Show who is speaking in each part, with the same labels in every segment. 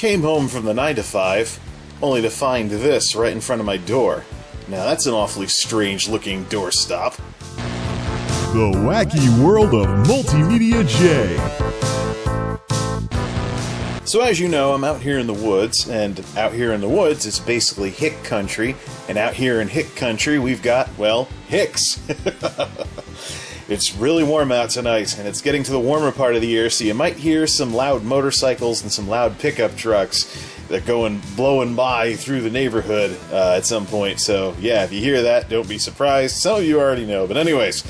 Speaker 1: Came home from the 9 to 5, only to find this right in front of my door. Now that's an awfully strange-looking doorstop.
Speaker 2: The wacky world of MultimediaJay.
Speaker 1: So as you know, I'm out here in the woods, and out here in the woods it's basically hick country, and out here in hick country we've got, well, hicks. It's really warm out tonight, and it's getting to the warmer part of the year, so you might hear some loud motorcycles and some loud pickup trucks that blowing by through the neighborhood at some point. So yeah, if you hear that, don't be surprised. Some of you already know, but anyways,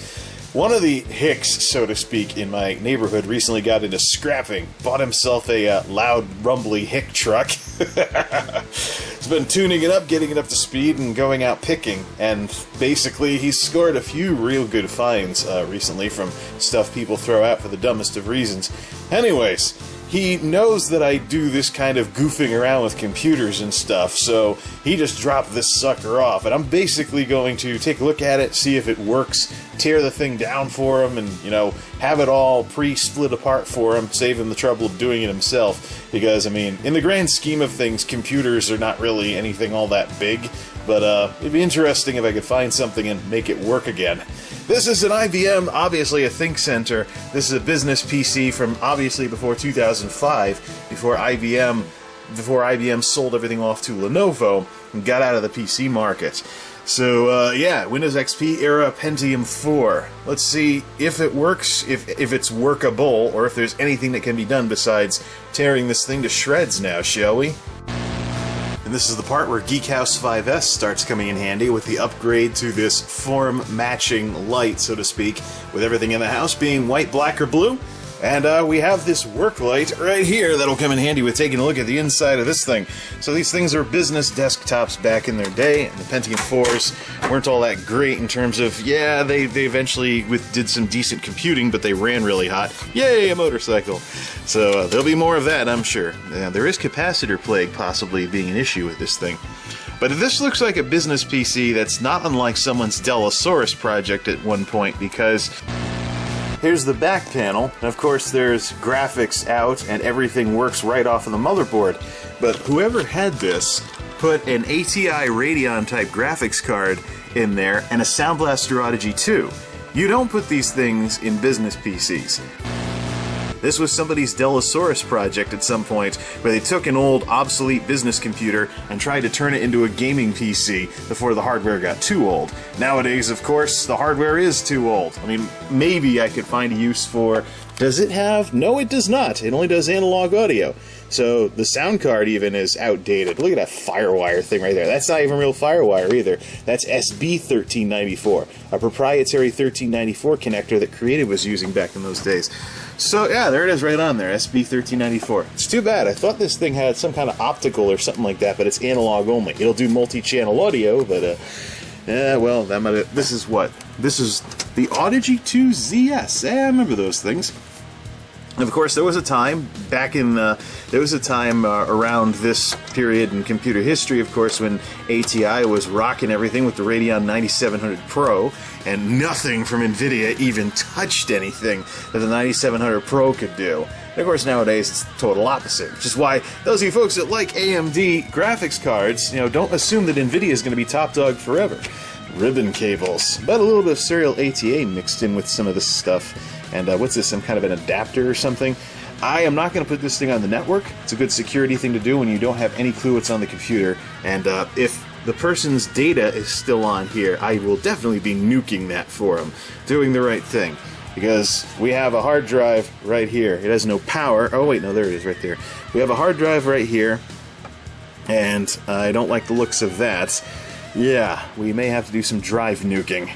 Speaker 1: one of the hicks, so to speak, in my neighborhood recently got into scrapping, bought himself a loud, rumbly hick truck. He's been tuning it up, getting it up to speed, and going out picking, and basically he's scored a few real good finds recently from stuff people throw out for the dumbest of reasons. Anyways, he knows that I do this kind of goofing around with computers and stuff, so he just dropped this sucker off, and I'm basically going to take a look at it, see if it works, tear the thing down for him, and, you know, have it all pre-split apart for him, save him the trouble of doing it himself, because, I mean, in the grand scheme of things, computers are not really anything all that big, but it'd be interesting if I could find something and make it work again. This is an IBM, obviously a Think Center. This is a business PC from obviously before 2005, before IBM sold everything off to Lenovo and got out of the PC market. So yeah, Windows XP era Pentium 4. Let's see if it works, if it's workable, or if there's anything that can be done besides tearing this thing to shreds now, shall we? And this is the part where Geek House 5S starts coming in handy with the upgrade to this form-matching light, so to speak, with everything in the house being white, black, or blue. And we have this work light right here that'll come in handy with taking a look at the inside of this thing. So these things are business desktops back in their day, and the Pentium 4s weren't all that great in terms of, yeah, they eventually did some decent computing, but they ran really hot. Yay, a motorcycle! So there'll be more of that, I'm sure. There is capacitor plague possibly being an issue with this thing. But this looks like a business PC that's not unlike someone's Delosaurus project at one point, because here's the back panel, and of course there's graphics out and everything works right off of the motherboard. But whoever had this put an ATI Radeon type graphics card in there and a Sound Blaster Odyssey 2. You don't put these things in business PCs. This was somebody's Delosaurus project at some point, where they took an old, obsolete business computer and tried to turn it into a gaming PC before the hardware got too old. Nowadays, of course, the hardware is too old. I mean, maybe I could find a use for... Does it have... No, it does not. It only does analog audio. So the sound card even is outdated. Look at that FireWire thing right there. That's not even real FireWire either. That's SB1394, a proprietary 1394 connector that Creative was using back in those days. So yeah, there it is right on there, SB1394. It's too bad. I thought this thing had some kind of optical or something like that, but it's analog only. It'll do multi-channel audio, but yeah, well, that might have, this is what? This is the Odyssey 2 ZS. Yeah, I remember those things. And of course, there was a time back in around this period in computer history, of course, when ATI was rocking everything with the Radeon 9700 Pro, and nothing from NVIDIA even touched anything that the 9700 Pro could do. And of course, nowadays it's the total opposite, which is why those of you folks that like AMD graphics cards, you know, don't assume that NVIDIA is going to be top dog forever. Ribbon cables, but a little bit of serial ATA mixed in with some of this stuff. And what's this, some kind of an adapter or something? I am not going to put this thing on the network. It's a good security thing to do when you don't have any clue what's on the computer. And if the person's data is still on here, I will definitely be nuking that for them. Doing the right thing. Because we have a hard drive right here. It has no power. Oh wait, no, there it is right there. We have a hard drive right here. And I don't like the looks of that. Yeah, we may have to do some drive nuking.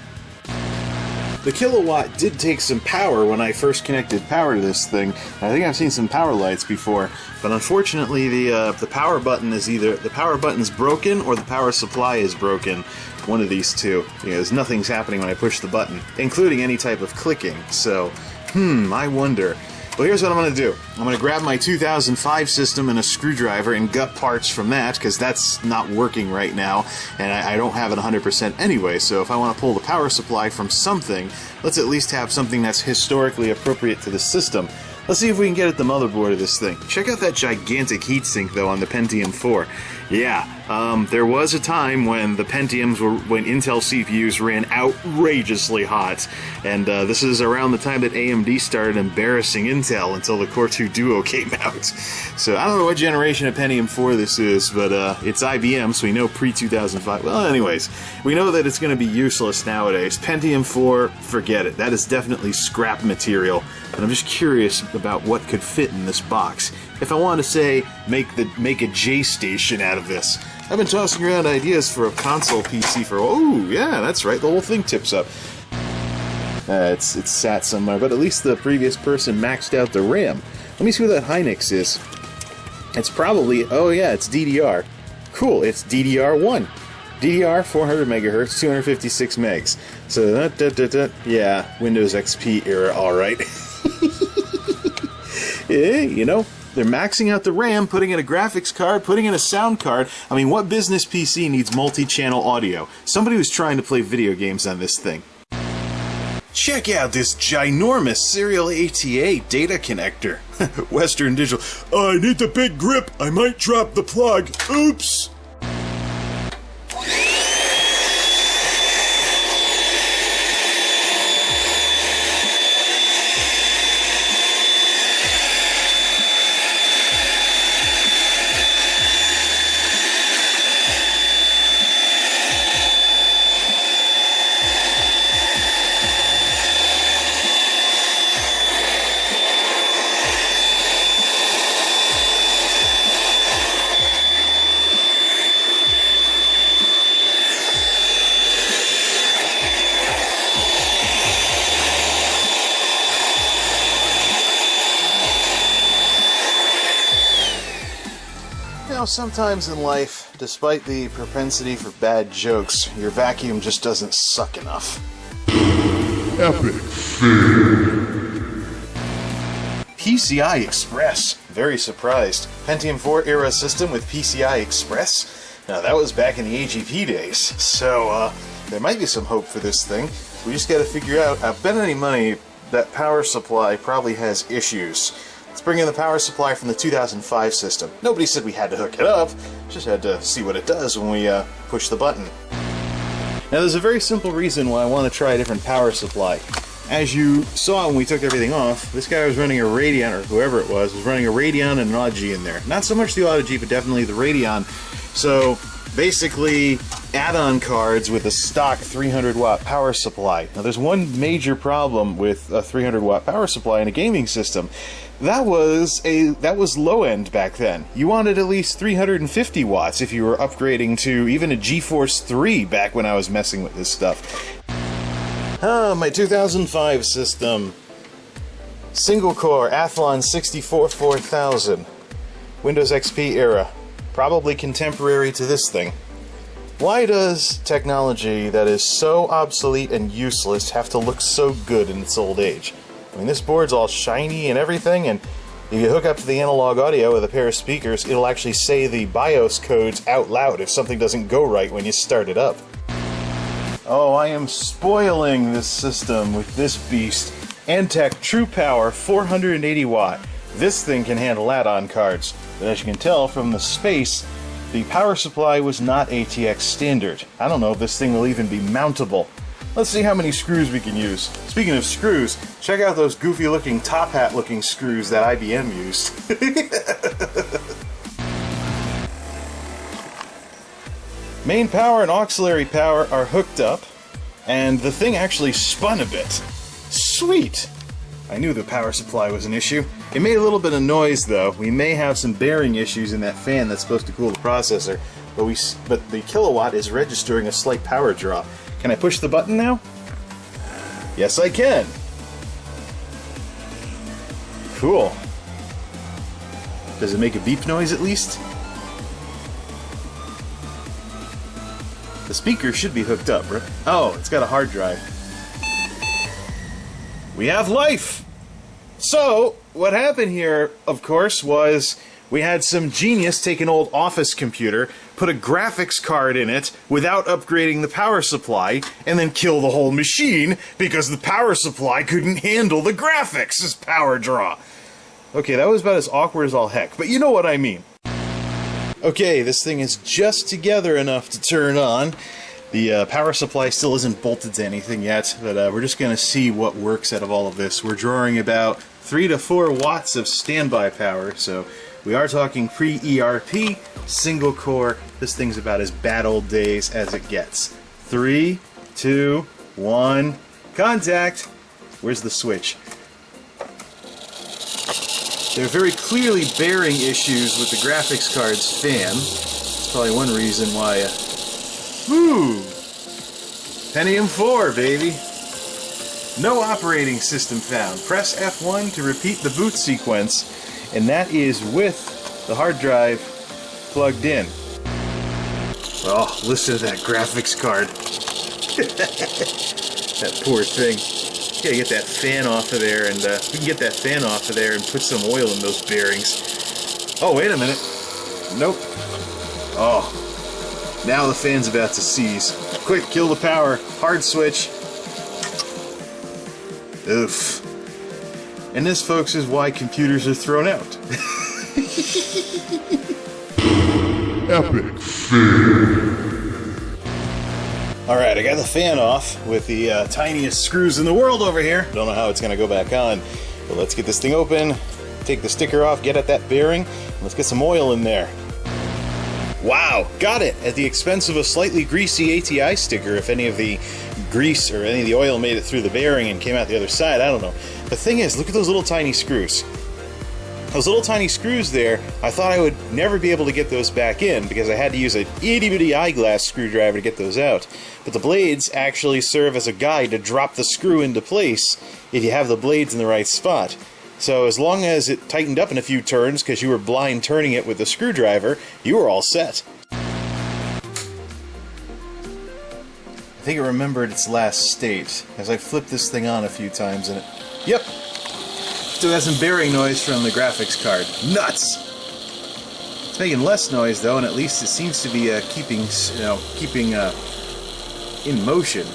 Speaker 1: The kilowatt did take some power when I first connected power to this thing. I think I've seen some power lights before, but unfortunately the power button is either the power button's broken or the power supply is broken. One of these two. Because nothing's happening when I push the button, including any type of clicking. So, I wonder. Well, here's what I'm going to do. I'm going to grab my 2005 system and a screwdriver and gut parts from that, because that's not working right now, and I don't have it 100% anyway, so if I want to pull the power supply from something, let's at least have something that's historically appropriate to the system. Let's see if we can get at the motherboard of this thing. Check out that gigantic heatsink, though, on the Pentium 4. Yeah, there was a time when the Pentiums when Intel CPUs ran outrageously hot, and this is around the time that AMD started embarrassing Intel until the Core 2 Duo came out. So I don't know what generation of Pentium 4 this is, but it's IBM, so we know pre-2005. Well, anyways, we know that it's going to be useless nowadays. Pentium 4, forget it. That is definitely scrap material, and I'm just curious about what could fit in this box. If I want to say, make a J station out of this. I've been tossing around ideas for a console PC for, oh yeah, that's right, the whole thing tips up. It's sat somewhere, but at least the previous person maxed out the RAM. Let me see what that Hynix is. It's probably, oh yeah, it's DDR. Cool, it's DDR1. DDR 400 megahertz, 256 megs. So, yeah, Windows XP era, alright. Yeah, you know, they're maxing out the RAM, putting in a graphics card, putting in a sound card. I mean, what business PC needs multi-channel audio? Somebody was trying to play video games on this thing. Check out this ginormous serial ATA data connector. Western Digital. I need the big grip. I might drop the plug. Oops. You know, sometimes in life, despite the propensity for bad jokes, your vacuum just doesn't suck enough.
Speaker 2: Epic fail.
Speaker 1: PCI Express. Very surprised. Pentium 4 era system with PCI Express? Now that was back in the AGP days, so there might be some hope for this thing. We just gotta figure out, I bet any money that power supply probably has issues. Let's bring in the power supply from the 2005 system. Nobody said we had to hook it up, just had to see what it does when we push the button. Now there's a very simple reason why I want to try a different power supply. As you saw when we took everything off, this guy was running a Radeon, or whoever it was running a Radeon and an Auto-G in there. Not so much the Auto-G, but definitely the Radeon. So basically add-on cards with a stock 300 watt power supply. Now there's one major problem with a 300 watt power supply in a gaming system. That was low end back then. You wanted at least 350 watts if you were upgrading to even a GeForce 3 back when I was messing with this stuff. My 2005 system. Single core Athlon 64 4000. Windows XP era. Probably contemporary to this thing. Why does technology that is so obsolete and useless have to look so good in its old age? I mean, this board's all shiny and everything, and if you hook up to the analog audio with a pair of speakers, it'll actually say the BIOS codes out loud if something doesn't go right when you start it up. Oh, I am spoiling this system with this beast. Antec True Power 480 watt. This thing can handle add-on cards, but as you can tell from the space, the power supply was not ATX standard. I don't know if this thing will even be mountable. Let's see how many screws we can use. Speaking of screws, check out those goofy looking top hat looking screws that IBM used. Main power and auxiliary power are hooked up, and the thing actually spun a bit. Sweet! I knew the power supply was an issue. It made a little bit of noise though. We may have some bearing issues in that fan that's supposed to cool the processor, but the kilowatt is registering a slight power draw. Can I push the button now? Yes, I can. Cool. Does it make a beep noise at least? The speaker should be hooked up, right? Oh, it's got a hard drive. We have life! So, what happened here, of course, was we had some genius take an old office computer, put a graphics card in it without upgrading the power supply, and then kill the whole machine because the power supply couldn't handle the graphics' power draw. Okay, that was about as awkward as all heck, but you know what I mean. Okay, this thing is just together enough to turn on. The power supply still isn't bolted to anything yet, but we're just going to see what works out of all of this. We're drawing about 3 to 4 watts of standby power, so we are talking pre-ERP, single core. This thing's about as bad old days as it gets. 3, 2, 1, contact! Where's the switch? There are very clearly bearing issues with the graphics card's fan. That's probably one reason why. Woo! Pentium 4, baby! No operating system found. Press F1 to repeat the boot sequence, and that is with the hard drive plugged in. Oh, listen to that graphics card. That poor thing. Gotta get that fan off of there, and we can get that fan off of there and put some oil in those bearings. Oh, wait a minute. Nope. Oh. Now the fan's about to seize. Quick, kill the power. Hard switch. Oof. And this, folks, is why computers are thrown out.
Speaker 2: Epic fail.
Speaker 1: Alright, I got the fan off with the tiniest screws in the world over here. Don't know how it's going to go back on. But let's get this thing open, take the sticker off, get at that bearing, and let's get some oil in there. Wow, got it! At the expense of a slightly greasy ATI sticker, if any of the grease or any of the oil made it through the bearing and came out the other side, I don't know. The thing is, look at those little tiny screws. Those little tiny screws there, I thought I would never be able to get those back in because I had to use an itty-bitty eyeglass screwdriver to get those out. But the blades actually serve as a guide to drop the screw into place if you have the blades in the right spot. So as long as it tightened up in a few turns because you were blind turning it with the screwdriver, you were all set. I think it remembered its last state as I flipped this thing on a few times and it... Yep! Still has some bearing noise from the graphics card. Nuts! It's making less noise though, and at least it seems to be keeping in motion,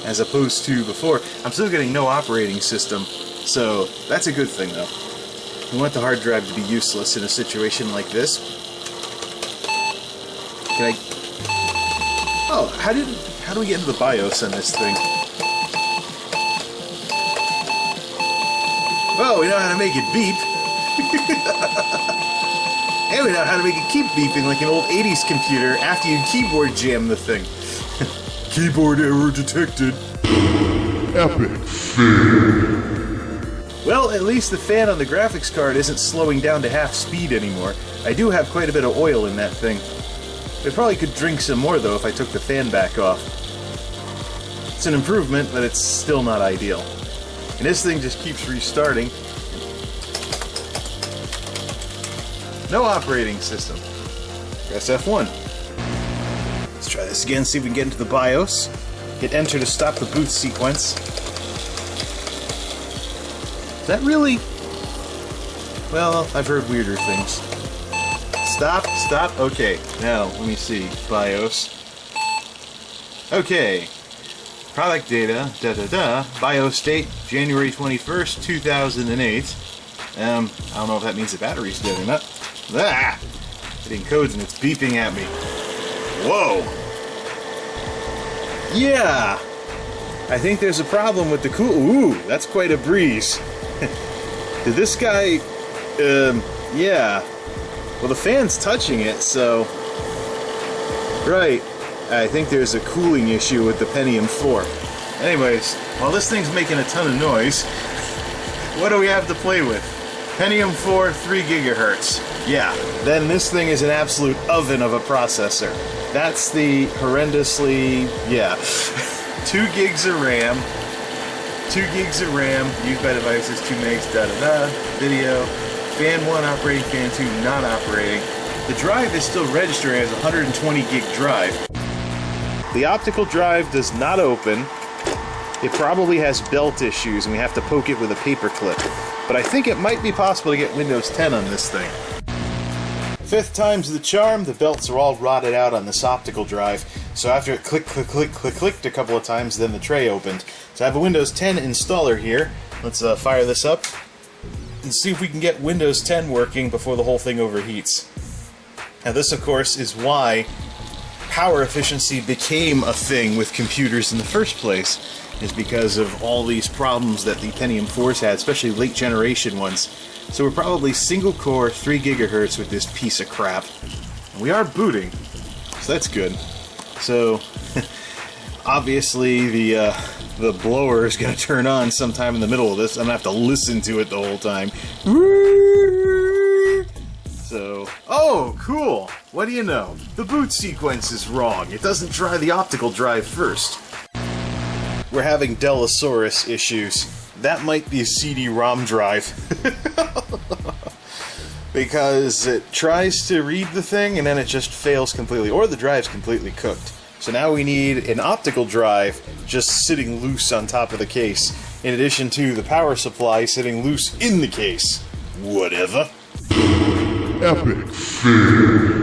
Speaker 1: as opposed to before. I'm still getting no operating system, so that's a good thing though. We want the hard drive to be useless in a situation like this. Can I? Oh, how do we get into the BIOS on this thing? Well, we know how to make it beep. And we know how to make it keep beeping like an old 80s computer after you keyboard jam the thing. Keyboard error detected.
Speaker 2: Epic fail.
Speaker 1: Well, at least the fan on the graphics card isn't slowing down to half speed anymore. I do have quite a bit of oil in that thing. I probably could drink some more though if I took the fan back off. It's an improvement, but it's still not ideal. And this thing just keeps restarting. No operating system. Press F1. Let's try this again, see if we can get into the BIOS. Hit enter to stop the boot sequence. Is that really? Well, I've heard weirder things. Stop, stop, okay. Now, let me see. BIOS. Okay. Product data, BIOS date, January 21st, 2008. I don't know if that means the battery's dead or not. Ah! Hitting codes and it's beeping at me. Whoa! Yeah! I think there's a problem with the Ooh, that's quite a breeze. Did this guy... yeah. Well, the fan's touching it, so... Right. I think there's a cooling issue with the Pentium 4. Anyways, while this thing's making a ton of noise, what do we have to play with? Pentium 4, 3 gigahertz. Yeah, then this thing is an absolute oven of a processor. That's the horrendously, yeah. 2 gigs of RAM. 2 gigs of RAM, used by devices, 2 megs, video. Fan 1 operating, fan 2 not operating. The drive is still registering as a 120 gig drive. The optical drive does not open. It probably has belt issues and we have to poke it with a paper clip. But I think it might be possible to get Windows 10 on this thing. 5th time's the charm, the belts are all rotted out on this optical drive. So after it clicked a couple of times, then the tray opened. So I have a Windows 10 installer here. Let's fire this up. and see if we can get Windows 10 working before the whole thing overheats. Now this, of course, is why power efficiency became a thing with computers in the first place, is because of all these problems that the Pentium 4s had, especially late generation ones. So we're probably single core 3 gigahertz with this piece of crap. And we are booting, so that's good. So obviously the blower is going to turn on sometime in the middle of this. I'm going to have to listen to it the whole time. So, oh, cool. What do you know? The boot sequence is wrong. It doesn't try the optical drive first. We're having Dellosaurus issues. That might be a CD-ROM drive. Because it tries to read the thing and then it just fails completely. Or the drive's completely cooked. So now we need an optical drive just sitting loose on top of the case, in addition to the power supply sitting loose in the case. Whatever.
Speaker 2: Epic fail.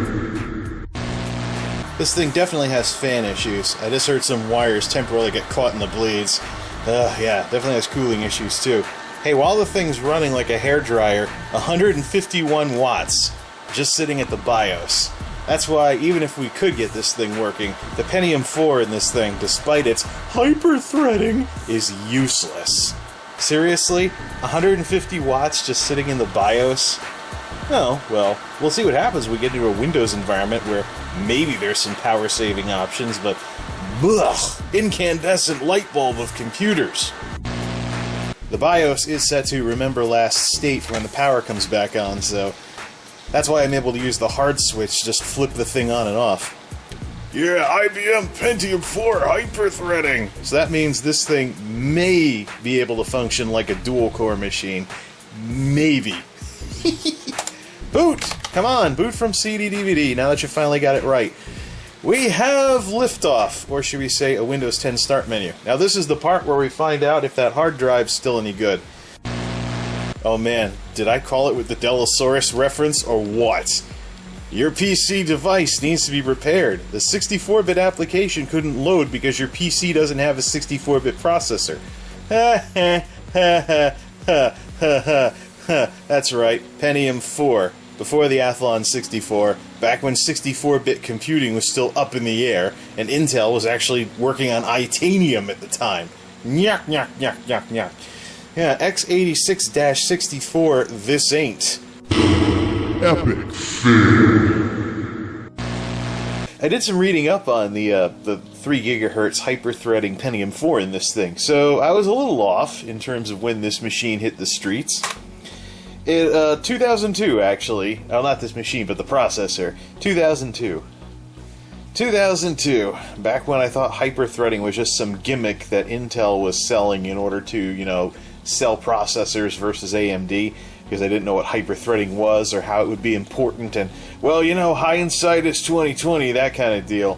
Speaker 1: This thing definitely has fan issues. I just heard some wires temporarily get caught in the blades. Yeah, definitely has cooling issues too. Hey, while the thing's running like a hairdryer, 151 watts just sitting at the BIOS. That's why, even if we could get this thing working, the Pentium 4 in this thing, despite its hyper-threading, is useless. Seriously? 150 watts just sitting in the BIOS? Oh, well, we'll see what happens when we get into a Windows environment where maybe there's some power-saving options, but blech, incandescent light bulb of computers. The BIOS is set to remember last state when the power comes back on, so that's why I'm able to use the hard switch, just flip the thing on and off. Yeah, IBM Pentium 4 hyper-threading! So that means this thing may be able to function like a dual-core machine. Maybe. Boot! Come on, boot from CD-DVD, now that you finally got it right. We have liftoff, or should we say a Windows 10 start menu. Now this is the part where we find out if that hard drive's still any good. Oh man, did I call it with the Dellosaurus reference, or what? Your PC device needs to be repaired. The 64-bit application couldn't load because your PC doesn't have a 64-bit processor. Ha ha ha ha ha ha ha. That's right, Pentium 4. Before the Athlon 64, back when 64-bit computing was still up in the air, and Intel was actually working on Itanium at the time. Nyak, nyak, nyak, nyak, nyak. Yeah, x86-64, this ain't.
Speaker 2: Epic fail.
Speaker 1: I did some reading up on the 3 gigahertz hyper-threading Pentium 4 in this thing, so I was a little off in terms of when this machine hit the streets. 2002, actually. Oh, not this machine, but the processor. 2002. 2002. Back when I thought hyper-threading was just some gimmick that Intel was selling in order to, you know, sell processors versus AMD, because I didn't know what hyper-threading was or how it would be important, and, well, you know, hindsight is 20/20, that kind of deal.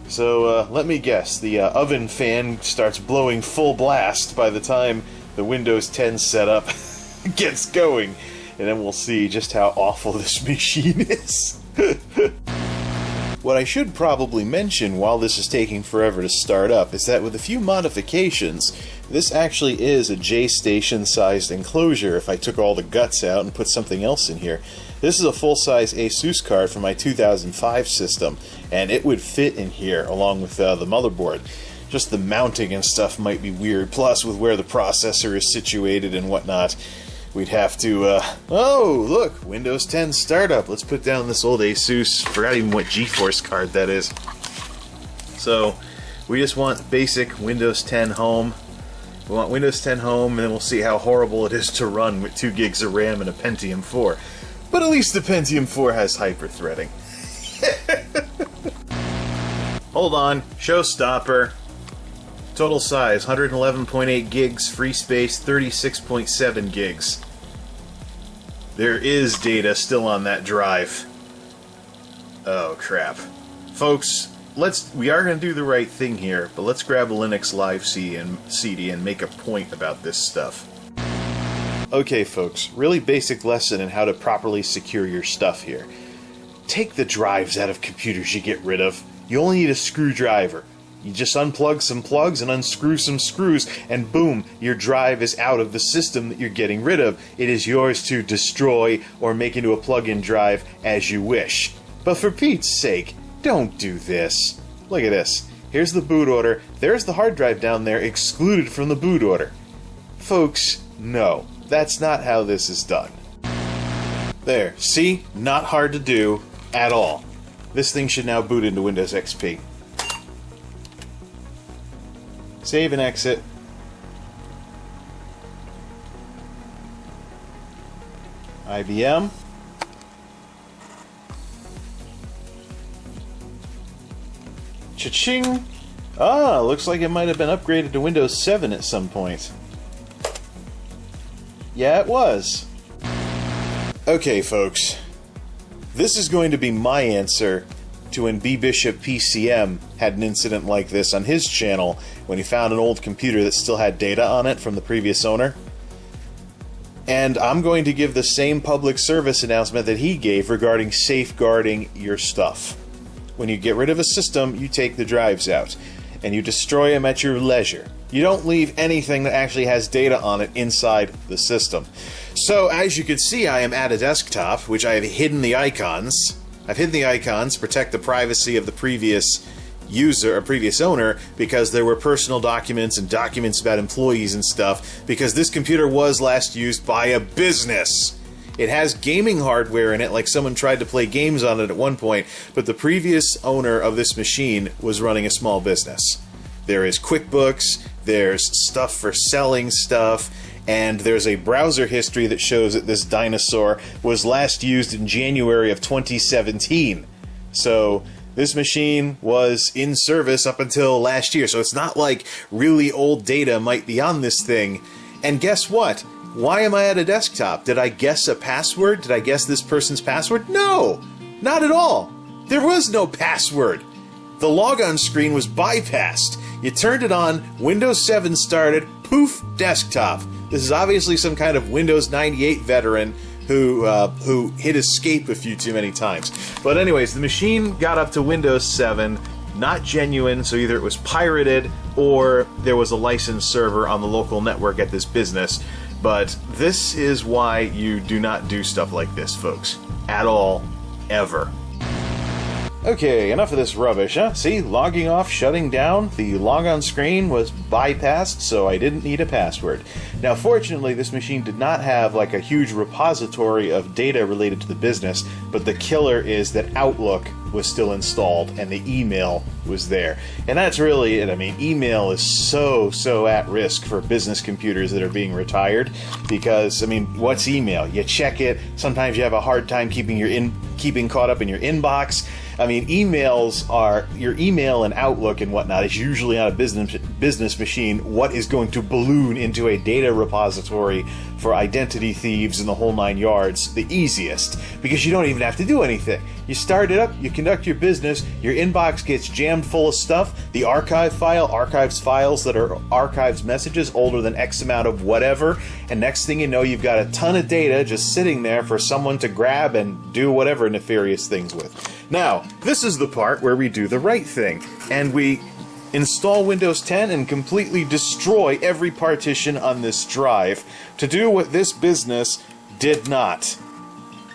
Speaker 1: So, let me guess. The oven fan starts blowing full blast by the time the Windows 10 setup gets going, and then we'll see just how awful this machine is. What I should probably mention while this is taking forever to start up is that with a few modifications, this actually is a J-station sized enclosure if I took all the guts out and put something else in here. This is a full-size ASUS card for my 2005 system, and it would fit in here along with the motherboard. Just the mounting and stuff might be weird, plus with where the processor is situated and whatnot, we'd have to, oh, look, Windows 10 startup. Let's put down this old ASUS, forgot even what GeForce card that is. So, we just want basic Windows 10 Home. We want Windows 10 Home, and then we'll see how horrible it is to run with 2 gigs of RAM and a Pentium 4. But at least the Pentium 4 has hyper-threading. Hold on, showstopper. Total size, 111.8 gigs, free space, 36.7 gigs. There is data still on that drive. Oh, crap. Folks, we are going to do the right thing here, but let's grab a Linux Live CD and make a point about this stuff. Okay, folks, really basic lesson in how to properly secure your stuff here. Take the drives out of computers you get rid of. You only need a screwdriver. You just unplug some plugs and unscrew some screws, and boom, your drive is out of the system that you're getting rid of. It is yours to destroy or make into a plug-in drive as you wish. But for Pete's sake, don't do this. Look at this. Here's the boot order. There's the hard drive down there excluded from the boot order. Folks, no. That's not how this is done. There. See? Not hard to do at all. This thing should now boot into Windows XP. Save and exit. IBM. Cha-ching! Ah, looks like it might have been upgraded to Windows 7 at some point. Yeah, it was. Okay, folks. This is going to be my answer to when B. Bishop PCM had an incident like this on his channel when he found an old computer that still had data on it from the previous owner. And I'm going to give the same public service announcement that he gave regarding safeguarding your stuff. When you get rid of a system, you take the drives out, and you destroy them at your leisure. You don't leave anything that actually has data on it inside the system. So, as you can see, I am at a desktop, which I have hidden the icons. I've hidden the icons, protect the privacy of the previous user or previous owner, because there were personal documents and documents about employees and stuff, because this computer was last used by a business. It has gaming hardware in it, like someone tried to play games on it at one point, but the previous owner of this machine was running a small business. There is QuickBooks, there's stuff for selling stuff, and there's a browser history that shows that this dinosaur was last used in January of 2017. So this machine was in service up until last year, so it's not like really old data might be on this thing. And guess what? Why am I at a desktop? Did I guess a password? Did I guess this person's password? No! Not at all! There was no password! The logon screen was bypassed. You turned it on, Windows 7 started, poof, desktop. This is obviously some kind of Windows 98 veteran who hit escape a few too many times. But anyways, the machine got up to Windows 7, not genuine, so either it was pirated or there was a licensed server on the local network at this business. But this is why you do not do stuff like this, folks. At all. Ever. Okay, enough of this rubbish, huh? See, logging off, shutting down, the logon screen was bypassed, so I didn't need a password. Now, fortunately, this machine did not have like a huge repository of data related to the business, but the killer is that Outlook was still installed and the email was there. And that's really it. I mean, email is so at risk for business computers that are being retired, because, I mean, what's email? You check it, sometimes you have a hard time keeping caught up in your inbox. I mean, emails are, your email and Outlook and whatnot is usually on a business machine what is going to balloon into a data repository for identity thieves and the whole 9 yards the easiest, because you don't even have to do anything. You start it up, you conduct your business, your inbox gets jammed full of stuff, the archive file archives files that are archives messages older than X amount of whatever, and next thing you know, you've got a ton of data just sitting there for someone to grab and do whatever nefarious things with. Now, this is the part where we do the right thing, and we install Windows 10 and completely destroy every partition on this drive to do what this business did not.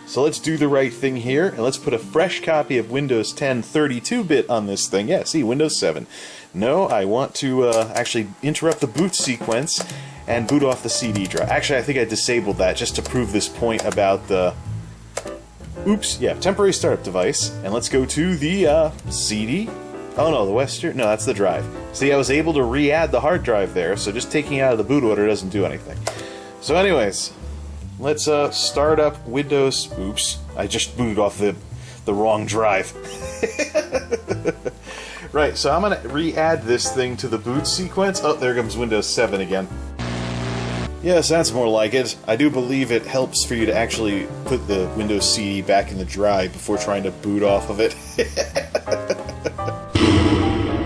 Speaker 1: So let's do the right thing here, and let's put a fresh copy of Windows 10 32-bit on this thing. Yeah, see, Windows 7. No, I want to actually interrupt the boot sequence and boot off the CD drive. Actually, I think I disabled that just to prove this point about the... Oops, yeah, temporary startup device. And let's go to the CD. Oh no, the Western... No, that's the drive. See, I was able to re-add the hard drive there, so just taking it out of the boot order doesn't do anything. So anyways, let's start up Windows... Oops, I just booted off the wrong drive. Right, so I'm going to re-add this thing to the boot sequence. Oh, there comes Windows 7 again. Yes, that's more like it. I do believe it helps for you to actually put the Windows CD back in the drive before trying to boot off of it.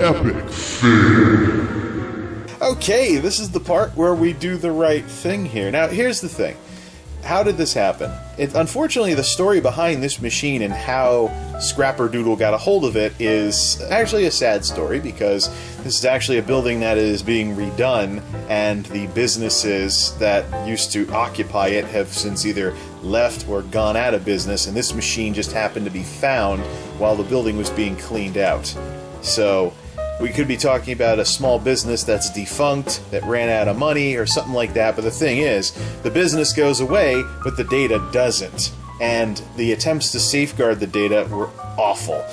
Speaker 2: Epic fail.
Speaker 1: Okay, this is the part where we do the right thing here. Now, here's the thing. how did this happen? Unfortunately, the story behind this machine and how Scrapperdoodle got a hold of it is actually a sad story, because this is actually a building that is being redone, and the businesses that used to occupy it have since either left or gone out of business, and this machine just happened to be found while the building was being cleaned out. So we could be talking about a small business that's defunct, that ran out of money, or something like that, but the thing is, the business goes away, but the data doesn't. And the attempts to safeguard the data were awful.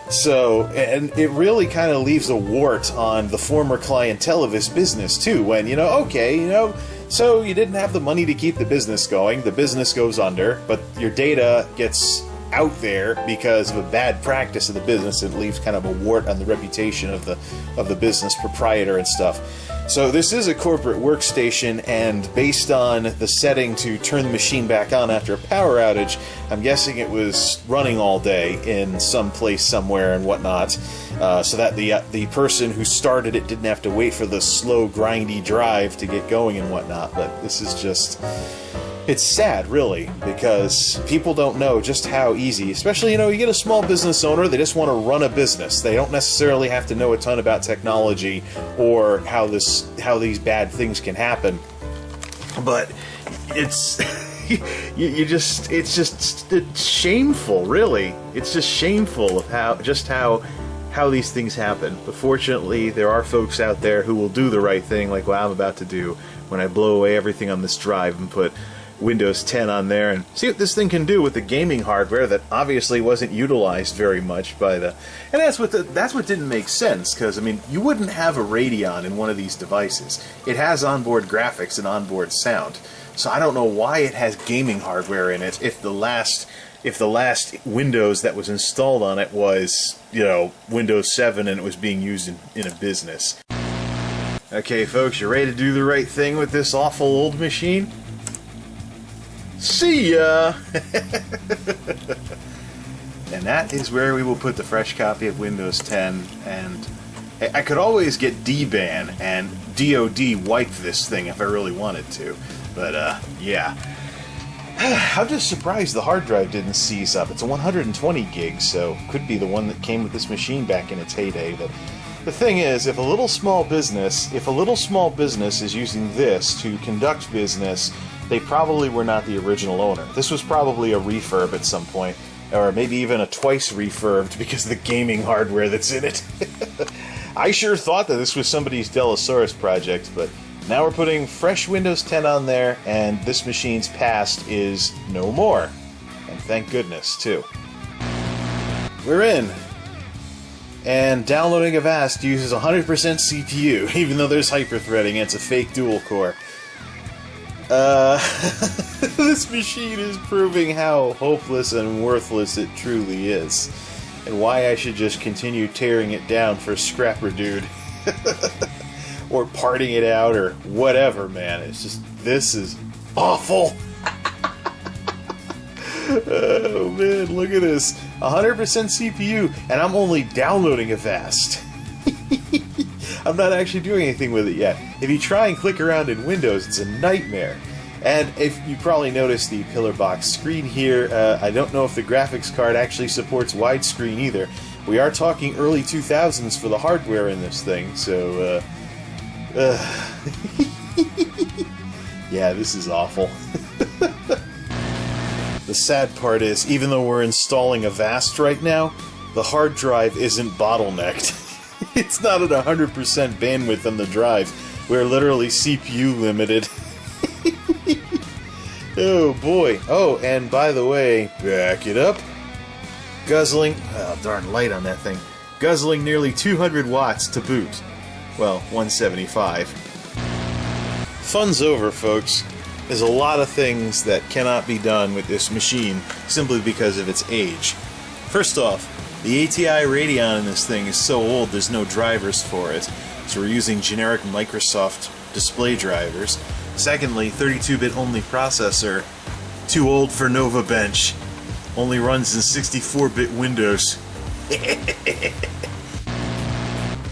Speaker 1: So, and it really kind of leaves a wart on the former clientele of this business, too, when, okay, so you didn't have the money to keep the business going, the business goes under, but your data gets out there because of a bad practice of the business. It leaves kind of a wart on the reputation of the business proprietor and stuff. So this is a corporate workstation, and based on the setting to turn the machine back on after a power outage, I'm guessing it was running all day in some place somewhere and whatnot, so that the person who started it didn't have to wait for the slow, grindy drive to get going and whatnot. But this is just... it's sad, really, because people don't know just how easy, especially, you get a small business owner, they just want to run a business. They don't necessarily have to know a ton about technology or how these bad things can happen. But it's it's shameful, really. It's just shameful of how these things happen. But fortunately, there are folks out there who will do the right thing, like what I'm about to do when I blow away everything on this drive and put Windows 10 on there and see what this thing can do with the gaming hardware that obviously wasn't utilized very much by the... And that's what didn't make sense, because, I mean, you wouldn't have a Radeon in one of these devices. It has onboard graphics and onboard sound, so I don't know why it has gaming hardware in it if the last Windows that was installed on it was, Windows 7 and it was being used in a business. Okay, folks, you ready to do the right thing with this awful old machine? See ya! And that is where we will put the fresh copy of Windows 10, and I could always get DBAN and DOD wipe this thing if I really wanted to, but yeah. I'm just surprised the hard drive didn't seize up. It's a 120 gig, so could be the one that came with this machine back in its heyday. But the thing is, if a little small business is using this to conduct business, they probably were not the original owner. This was probably a refurb at some point, or maybe even a twice refurbed because of the gaming hardware that's in it. I sure thought that this was somebody's Delosaurus project, but now we're putting fresh Windows 10 on there, and this machine's past is no more. And thank goodness, too. We're in. And downloading Avast uses 100% CPU, even though there's hyperthreading and it's a fake dual core. This machine is proving how hopeless and worthless it truly is, and why I should just continue tearing it down for Scrapper Dude. Or parting it out, or whatever, man. It's just, this is awful. Oh man, look at this. 100% CPU, and I'm only downloading Avast. I'm not actually doing anything with it yet. If you try and click around in Windows, it's a nightmare. And if you probably noticed the pillar box screen here, I don't know if the graphics card actually supports widescreen either. We are talking early 2000s for the hardware in this thing, so yeah, this is awful. The sad part is, even though we're installing Avast right now, the hard drive isn't bottlenecked. It's not at 100% bandwidth on the drive. We're literally CPU limited. Oh boy. Oh, and by the way, back it up. Guzzling, oh darn light on that thing. Guzzling nearly 200 watts to boot. Well, 175. Fun's over, folks. There's a lot of things that cannot be done with this machine simply because of its age. First off, the ATI Radeon in this thing is so old there's no drivers for it, so we're using generic Microsoft display drivers. Secondly, 32-bit only processor, too old for Nova Bench, only runs in 64-bit Windows.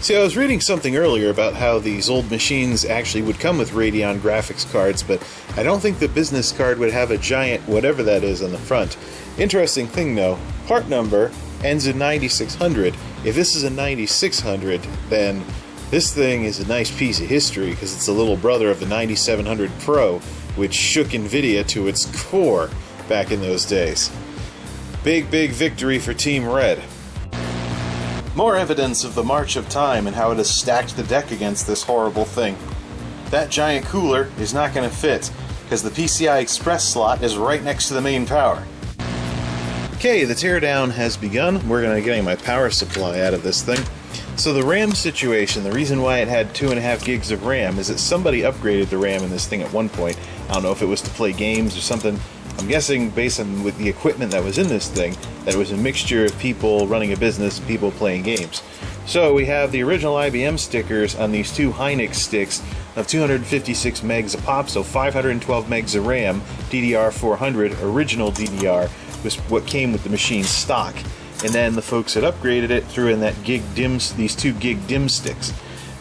Speaker 1: See, I was reading something earlier about how these old machines actually would come with Radeon graphics cards, but I don't think the business card would have a giant whatever that is on the front. Interesting thing though, part number ends in 9600. If this is a 9600, then this thing is a nice piece of history because it's the little brother of the 9700 Pro, which shook Nvidia to its core back in those days. Big, big victory for Team Red. More evidence of the march of time and how it has stacked the deck against this horrible thing. That giant cooler is not going to fit, because the PCI Express slot is right next to the main power. Okay, the teardown has begun. We're going to get my power supply out of this thing. So the RAM situation, the reason why it had 2.5 gigs of RAM is that somebody upgraded the RAM in this thing at one point. I don't know if it was to play games or something. I'm guessing, based on with the equipment that was in this thing, that it was a mixture of people running a business and people playing games. So we have the original IBM stickers on these two Hynix sticks of 256 megs a pop, so 512 megs of RAM, DDR400, original DDR, was what came with the machine stock. And then the folks that upgraded it threw in that these 2 gig DIMM sticks.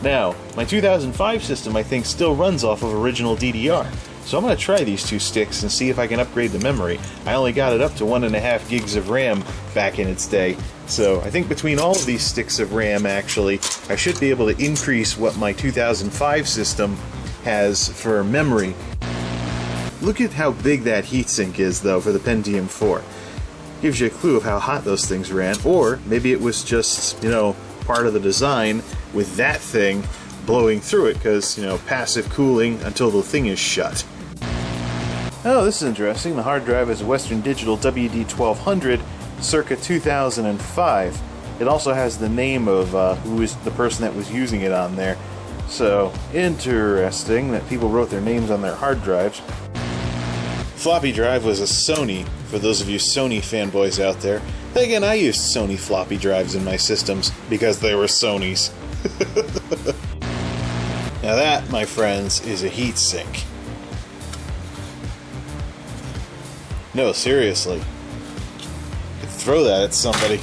Speaker 1: Now, my 2005 system, I think, still runs off of original DDR. So I'm going to try these 2 sticks and see if I can upgrade the memory. I only got it up to 1.5 gigs of RAM back in its day. So I think between all of these sticks of RAM, actually, I should be able to increase what my 2005 system has for memory. Look at how big that heatsink is, though, for the Pentium 4. Gives you a clue of how hot those things ran. Or maybe it was just, you know, part of the design with that thing blowing through it, because, you know, passive cooling until the thing is shut. Oh, this is interesting. The hard drive is a Western Digital WD-1200, circa 2005. It also has the name of who is the person that was using it on there. So, interesting that people wrote their names on their hard drives. Floppy drive was a Sony, for those of you Sony fanboys out there. Then again, I used Sony floppy drives in my systems because they were Sonys. Now that, my friends, is a heatsink. No, seriously. You could throw that at somebody.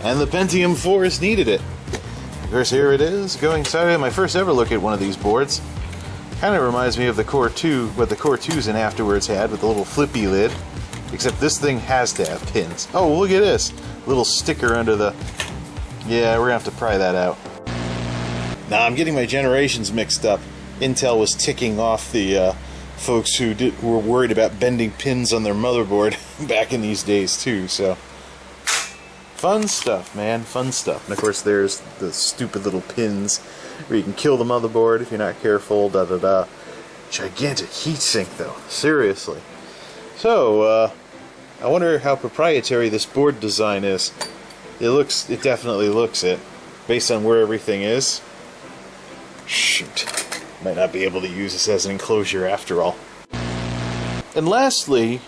Speaker 1: And the Pentium 4's needed it. Of course, here it is, going inside. My first ever look at one of these boards. Kind of reminds me of the Core 2, what the Core 2s and afterwards had, with the little flippy lid. Except this thing has to have pins. Oh, look at this. Little sticker under the... Yeah, we're gonna have to pry that out. Now, I'm getting my generations mixed up. Intel was ticking off the folks who were worried about bending pins on their motherboard back in these days, too, so... Fun stuff, man. Fun stuff. And, of course, there's the stupid little pins where you can kill the motherboard if you're not careful, da-da-da. Gigantic heatsink, though. Seriously. So, I wonder how proprietary this board design is. It definitely looks it, based on where everything is. Shoot. Might not be able to use this as an enclosure after all. And lastly,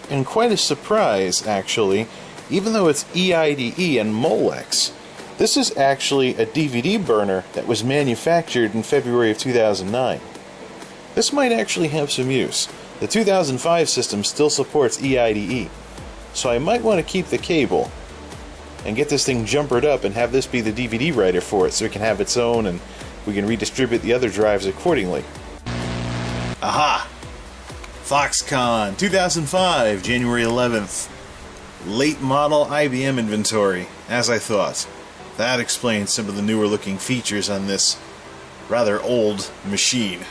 Speaker 1: and quite a surprise, actually, even though it's EIDE and Molex, this is actually a DVD burner that was manufactured in February of 2009. This might actually have some use. The 2005 system still supports EIDE, so I might want to keep the cable and get this thing jumpered up and have this be the DVD writer for it so it can have its own and we can redistribute the other drives accordingly. Aha! Foxconn 2005, January 11th. Late model IBM inventory, as I thought. That explains some of the newer looking features on this rather old machine.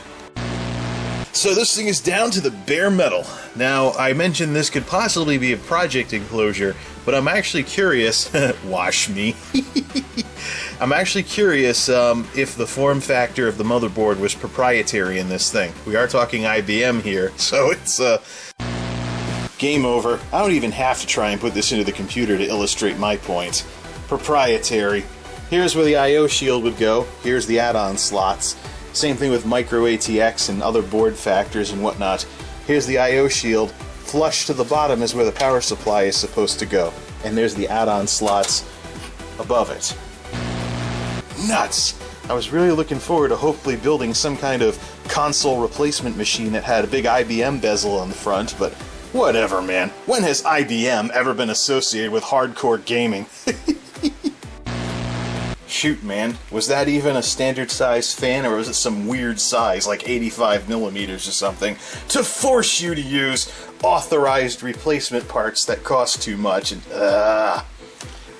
Speaker 1: So this thing is down to the bare metal. Now, I mentioned this could possibly be a project enclosure, but I'm actually curious, wash me, I'm actually curious if the form factor of the motherboard was proprietary in this thing. We are talking IBM here, so it's game over. I don't even have to try and put this into the computer to illustrate my point. Proprietary. Here's where the I/O shield would go. Here's the add-on slots. Same thing with micro ATX and other board factors and whatnot. Here's the I/O shield. Flush to the bottom is where the power supply is supposed to go. And there's the add-on slots above it. Nuts! I was really looking forward to hopefully building some kind of console replacement machine that had a big IBM bezel on the front, but whatever, man. When has IBM ever been associated with hardcore gaming? shoot, man. Was that even a standard size fan, or was it some weird size, like 85 millimeters or something, to force you to use authorized replacement parts that cost too much? And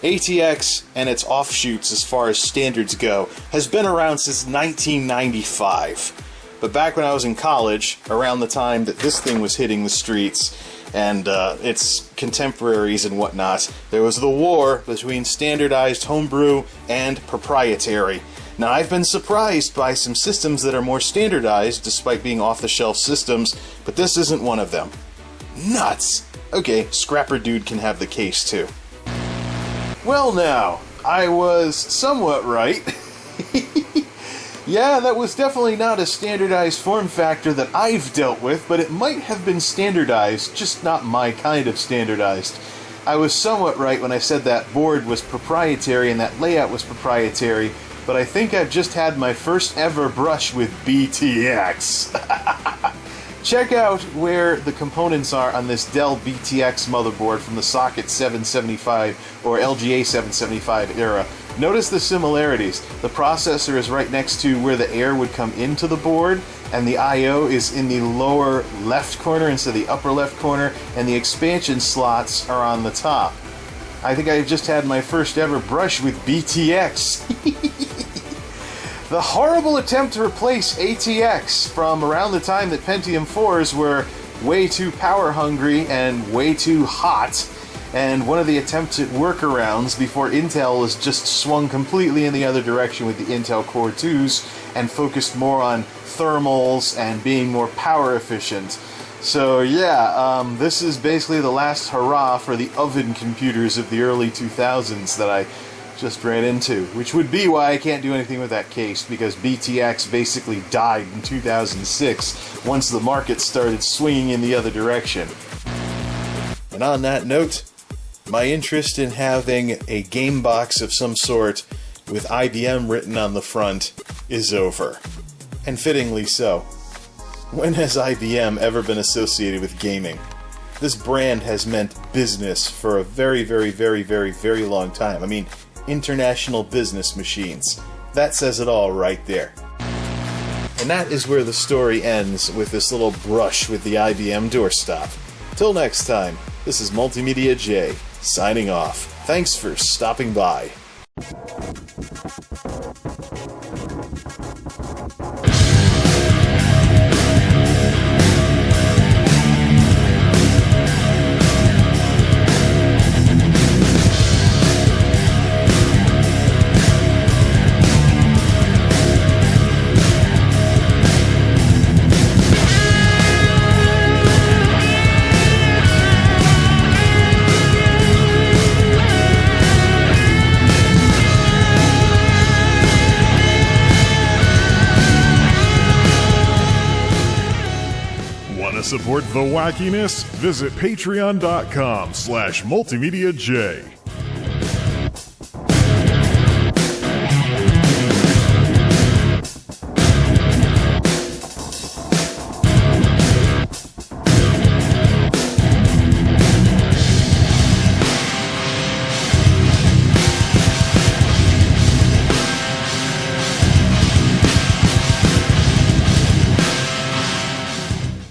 Speaker 1: ATX and its offshoots as far as standards go has been around since 1995. But back when I was in college, around the time that this thing was hitting the streets, and its contemporaries and whatnot, there was the war between standardized homebrew and proprietary. Now, I've been surprised by some systems that are more standardized, despite being off-the-shelf systems, but this isn't one of them. Nuts! Okay, Scrapper Dude can have the case, too. Well now, I was somewhat right. Yeah, that was definitely not a standardized form factor that I've dealt with, but it might have been standardized, just not my kind of standardized. I was somewhat right when I said that board was proprietary and that layout was proprietary, but I think I've just had my first ever brush with BTX. Check out where the components are on this Dell BTX motherboard from the Socket 775 or LGA 775 era. Notice the similarities. The processor is right next to where the air would come into the board, and the I/O is in the lower left corner instead of the upper left corner, and the expansion slots are on the top. I think I just had my first ever brush with BTX. The horrible attempt to replace ATX from around the time that Pentium 4s were way too power hungry and way too hot, and one of the attempted workarounds before Intel was just swung completely in the other direction with the Intel Core 2s and focused more on thermals and being more power efficient. So yeah, this is basically the last hurrah for the oven computers of the early 2000s that I just ran into, which would be why I can't do anything with that case, because BTX basically died in 2006 once the market started swinging in the other direction. And on that note, my interest in having a game box of some sort with IBM written on the front is over. And fittingly so. When has IBM ever been associated with gaming? This brand has meant business for a very, very, very, very, very long time. I mean, international business machines. That says it all right there. And that is where the story ends with this little brush with the IBM Doorstop. Till next time, this is MultimediaJay, signing off. Thanks for stopping by.
Speaker 2: Support the wackiness? Visit patreon.com/multimediajay.